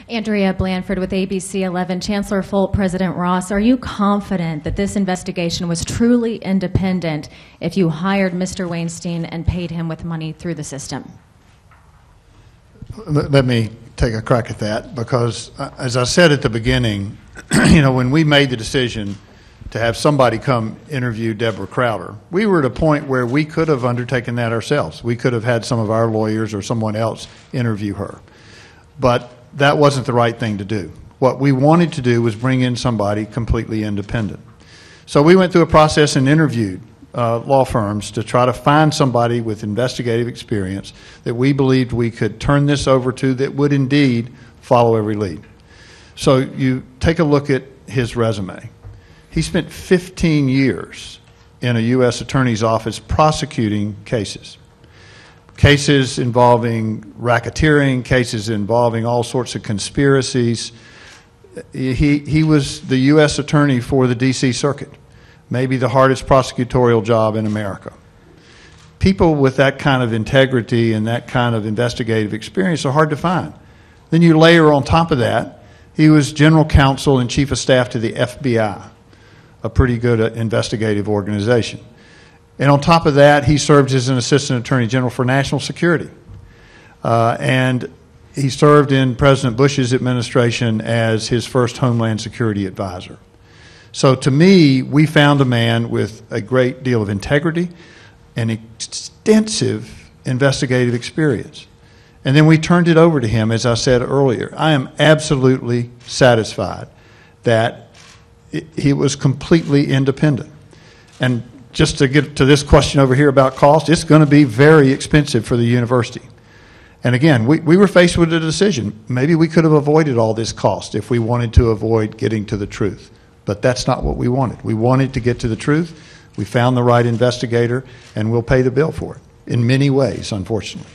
Andrea Blanford with ABC 11. Chancellor Folt, President Ross, are you confident that this investigation was truly independent if you hired Mr. Wainstein and paid him with money through the system? Let me take a crack at that, because as I said at the beginning, when we made the decision to have somebody come interview Deborah Crowder, we were at a point where we could have undertaken that ourselves. We could have had some of our lawyers or someone else interview her. But that wasn't the right thing to do. What we wanted to do was bring in somebody completely independent. So we went through a process and interviewed law firms to try to find somebody with investigative experience that we believed we could turn this over to that would indeed follow every lead. So you take a look at his resume. He spent 15 years in a U.S. Attorney's Office prosecuting cases. Cases involving racketeering, cases involving all sorts of conspiracies. He was the U.S. Attorney for the D.C. Circuit, maybe the hardest prosecutorial job in America. People with that kind of integrity and that kind of investigative experience are hard to find. Then you layer on top of that, he was General Counsel and Chief of Staff to the FBI, a pretty good investigative organization. And on top of that, he served as an Assistant Attorney General for National Security. And he served in President Bush's administration as his first Homeland Security advisor. So to me, we found a man with a great deal of integrity and extensive investigative experience. And then we turned it over to him, as I said earlier. I am absolutely satisfied that he was completely independent. And just to get to this question over here about cost, it's going to be very expensive for the university. And again, we were faced with a decision. Maybe we could have avoided all this cost if we wanted to avoid getting to the truth. But that's not what we wanted. We wanted to get to the truth. We found the right investigator, and we'll pay the bill for it in many ways, unfortunately.